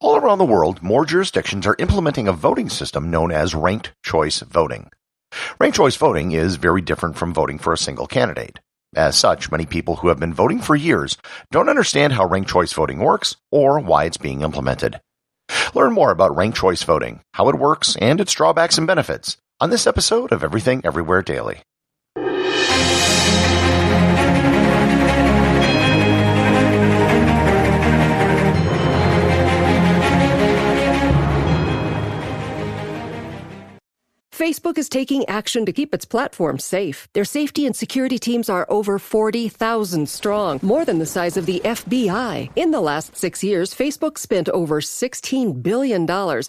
All around the world, more jurisdictions are implementing a voting system known as ranked choice voting. Ranked choice voting is very different from voting for a single candidate. As such, many people who have been voting for years don't understand how ranked choice voting works or why it's being implemented. Learn more about ranked choice voting, how it works, and its drawbacks and benefits on this episode of Everything Everywhere Daily. Facebook is taking action to keep its platform safe. Their safety and security teams are over 40,000 strong, more than the size of the FBI. In the last 6 years, Facebook spent over $16 billion,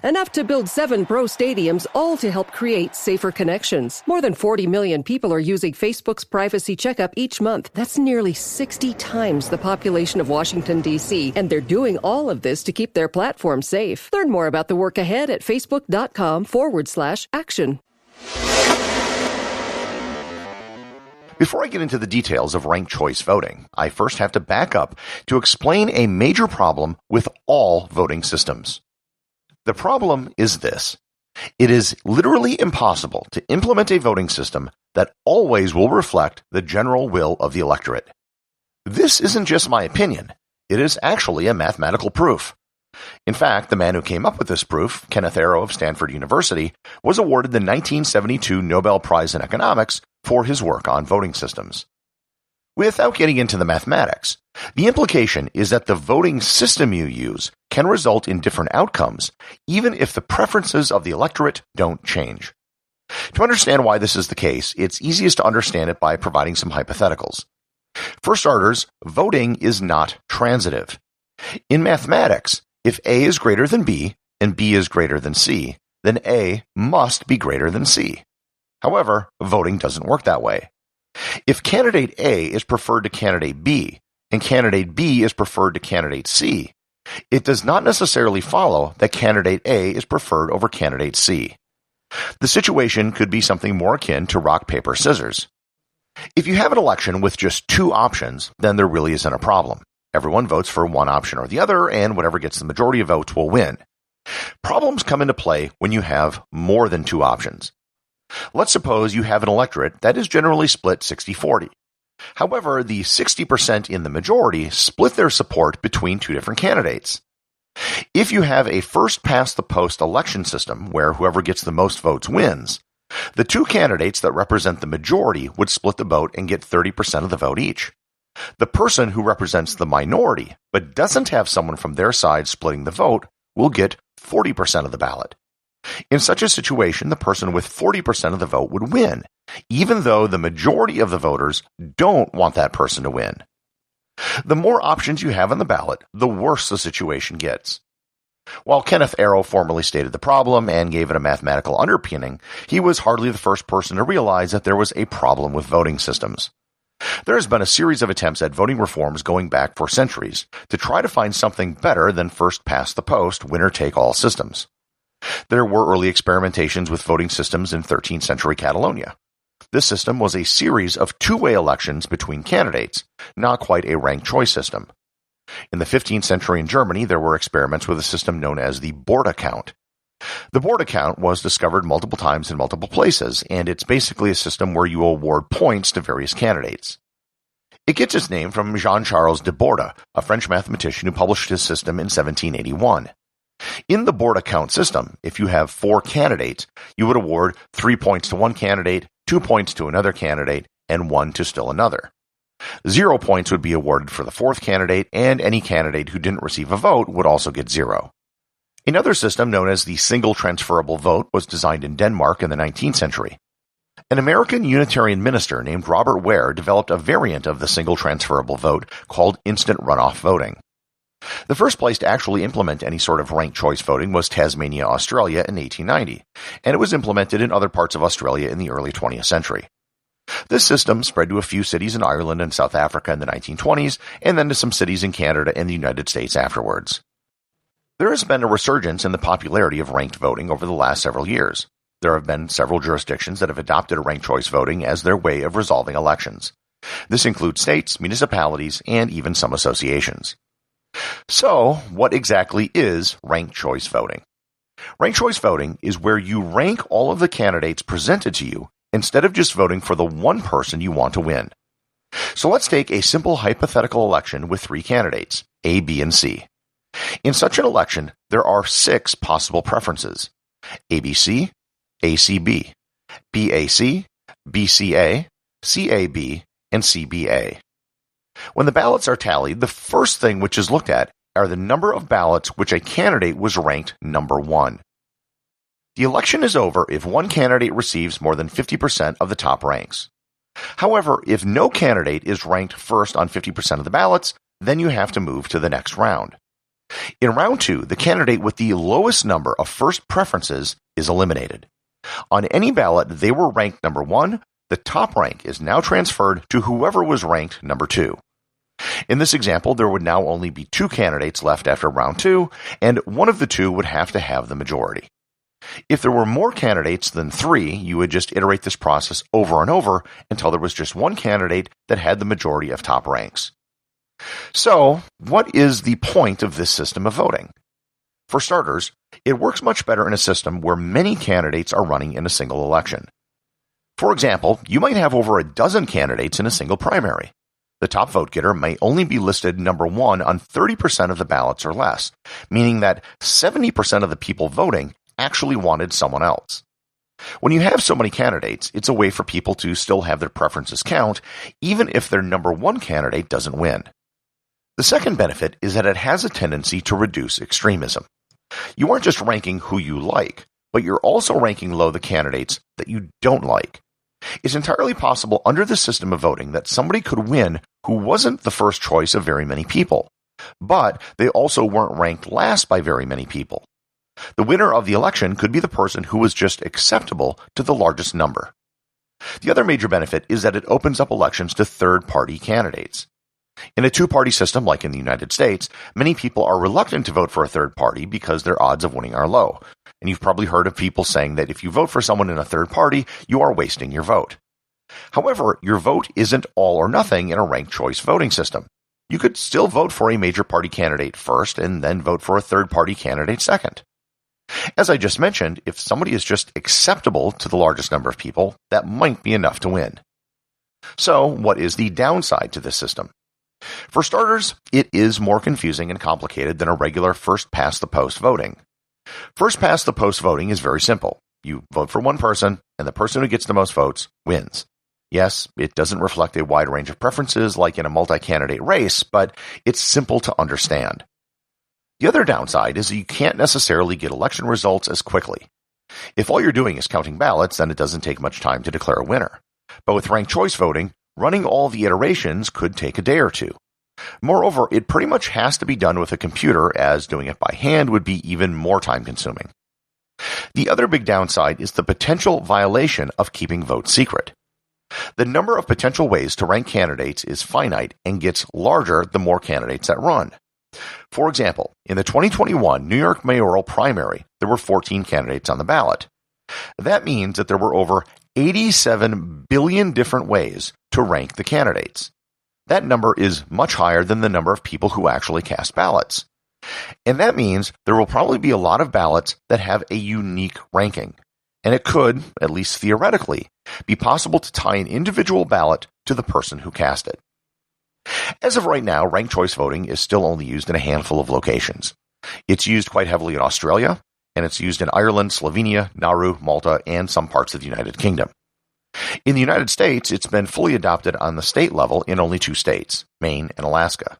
enough to build 7 pro stadiums, all to help create safer connections. More than 40 million people are using Facebook's privacy checkup each month. That's nearly 60 times the population of Washington, D.C., and they're doing all of this to keep their platform safe. Learn more about the work ahead at facebook.com/action. Before I get into the details of ranked choice voting, I first have to back up to explain a major problem with all voting systems. The problem is this. It is literally impossible to implement a voting system that always will reflect the general will of the electorate. This isn't just my opinion. It is actually a mathematical proof. In fact, the man who came up with this proof, Kenneth Arrow of Stanford University, was awarded the 1972 Nobel Prize in Economics for his work on voting systems. Without getting into the mathematics, the implication is that the voting system you use can result in different outcomes, even if the preferences of the electorate don't change. To understand why this is the case, it's easiest to understand it by providing some hypotheticals. For starters, voting is not transitive. In mathematics, if A is greater than B and B is greater than C, then A must be greater than C. However, voting doesn't work that way. If candidate A is preferred to candidate B and candidate B is preferred to candidate C, it does not necessarily follow that candidate A is preferred over candidate C. The situation could be something more akin to rock, paper, scissors. If you have an election with just 2 options, then there really isn't a problem. Everyone votes for one option or the other, and whatever gets the majority of votes will win. Problems come into play when you have more than 2 options. Let's suppose you have an electorate that is generally split 60-40. However, the 60% in the majority split their support between 2 different candidates. If you have a first-past-the-post election system where whoever gets the most votes wins, the 2 candidates that represent the majority would split the vote and get 30% of the vote each. The person who represents the minority, but doesn't have someone from their side splitting the vote, will get 40% of the ballot. In such a situation, the person with 40% of the vote would win, even though the majority of the voters don't want that person to win. The more options you have on the ballot, the worse the situation gets. While Kenneth Arrow formally stated the problem and gave it a mathematical underpinning, he was hardly the first person to realize that there was a problem with voting systems. There has been a series of attempts at voting reforms going back for centuries to try to find something better than first-past-the-post, winner-take-all systems. There were early experimentations with voting systems in 13th century Catalonia. This system was a series of 2-way elections between candidates, not quite a ranked choice system. In the 15th century in Germany, there were experiments with a system known as the Borda count. The Borda count was discovered multiple times in multiple places, and it's basically a system where you award points to various candidates. It gets its name from Jean-Charles de Borda, a French mathematician who published his system in 1781. In the Borda count system, if you have 4 candidates, you would award 3 points to one candidate, 2 points to another candidate, and 1 to still another. 0 points would be awarded for the 4th candidate, and any candidate who didn't receive a vote would also get 0. Another system known as the single transferable vote was designed in Denmark in the 19th century. An American Unitarian minister named Robert Ware developed a variant of the single transferable vote called instant runoff voting. The first place to actually implement any sort of ranked choice voting was Tasmania, Australia in 1890, and it was implemented in other parts of Australia in the early 20th century. This system spread to a few cities in Ireland and South Africa in the 1920s, and then to some cities in Canada and the United States afterwards. There has been a resurgence in the popularity of ranked voting over the last several years. There have been several jurisdictions that have adopted ranked choice voting as their way of resolving elections. This includes states, municipalities, and even some associations. So, what exactly is ranked choice voting? Ranked choice voting is where you rank all of the candidates presented to you instead of just voting for the one person you want to win. So let's take a simple hypothetical election with 3 candidates, A, B, and C. In such an election, there are 6 possible preferences: ABC, ACB, BAC, BCA, CAB, and CBA. When the ballots are tallied, the first thing which is looked at are the number of ballots which a candidate was ranked number 1. The election is over if one candidate receives more than 50% of the top ranks. However, if no candidate is ranked first on 50% of the ballots, then you have to move to the next round. In round 2, the candidate with the lowest number of first preferences is eliminated. On any ballot they were ranked number 1, the top rank is now transferred to whoever was ranked number 2. In this example, there would now only be 2 candidates left after round 2, and one of the 2 would have to have the majority. If there were more candidates than 3, you would just iterate this process over and over until there was just one candidate that had the majority of top ranks. So, what is the point of this system of voting? For starters, it works much better in a system where many candidates are running in a single election. For example, you might have over a dozen candidates in a single primary. The top vote getter may only be listed number 1 on 30% of the ballots or less, meaning that 70% of the people voting actually wanted someone else. When you have so many candidates, it's a way for people to still have their preferences count, even if their number 1 candidate doesn't win. The second benefit is that it has a tendency to reduce extremism. You aren't just ranking who you like, but you're also ranking low the candidates that you don't like. It's entirely possible under the system of voting that somebody could win who wasn't the first choice of very many people, but they also weren't ranked last by very many people. The winner of the election could be the person who was just acceptable to the largest number. The other major benefit is that it opens up elections to third-party candidates. In a 2-party system like in the United States, many people are reluctant to vote for a third party because their odds of winning are low. And you've probably heard of people saying that if you vote for someone in a third party, you are wasting your vote. However, your vote isn't all or nothing in a ranked choice voting system. You could still vote for a major party candidate first and then vote for a third party candidate second. As I just mentioned, if somebody is just acceptable to the largest number of people, that might be enough to win. So, what is the downside to this system? For starters, it is more confusing and complicated than a regular first-past-the-post voting. First-past-the-post voting is very simple. You vote for one person, and the person who gets the most votes wins. Yes, it doesn't reflect a wide range of preferences like in a multi-candidate race, but it's simple to understand. The other downside is that you can't necessarily get election results as quickly. If all you're doing is counting ballots, then it doesn't take much time to declare a winner. But with ranked choice voting, running all the iterations could take a day or 2. Moreover, it pretty much has to be done with a computer, as doing it by hand would be even more time-consuming. The other big downside is the potential violation of keeping votes secret. The number of potential ways to rank candidates is finite and gets larger the more candidates that run. For example, in the 2021 New York mayoral primary, there were 14 candidates on the ballot. That means that there were over 87 billion different ways to rank the candidates. That number is much higher than the number of people who actually cast ballots. And that means there will probably be a lot of ballots that have a unique ranking. And it could, at least theoretically, be possible to tie an individual ballot to the person who cast it. As of right now, ranked choice voting is still only used in a handful of locations. It's used quite heavily in Australia, and it's used in Ireland, Slovenia, Nauru, Malta, and some parts of the United Kingdom. In the United States, it's been fully adopted on the state level in only 2 states, Maine and Alaska.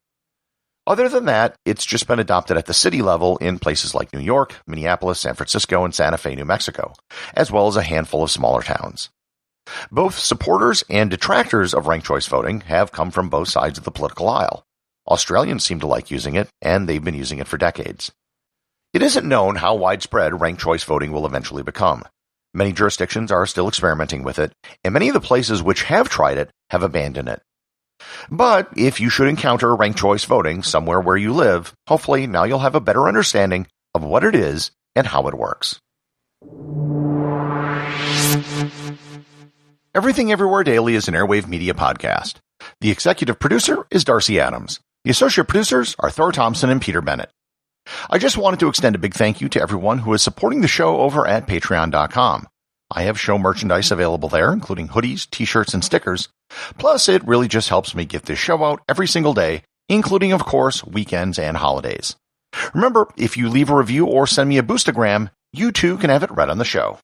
Other than that, it's just been adopted at the city level in places like New York, Minneapolis, San Francisco, and Santa Fe, New Mexico, as well as a handful of smaller towns. Both supporters and detractors of ranked choice voting have come from both sides of the political aisle. Australians seem to like using it, and they've been using it for decades. It isn't known how widespread ranked choice voting will eventually become. Many jurisdictions are still experimenting with it, and many of the places which have tried it have abandoned it. But if you should encounter ranked choice voting somewhere where you live, hopefully now you'll have a better understanding of what it is and how it works. Everything Everywhere Daily is an Airwave Media podcast. The executive producer is Darcy Adams. The associate producers are Thor, Thomsen, and Peter Bennett. I just wanted to extend a big thank you to everyone who is supporting the show over at patreon.com. I have show merchandise available there, including hoodies, t-shirts, and stickers. Plus, it really just helps me get this show out every single day, including, of course, weekends and holidays. Remember, if you leave a review or send me a boostagram, you too can have it read on the show.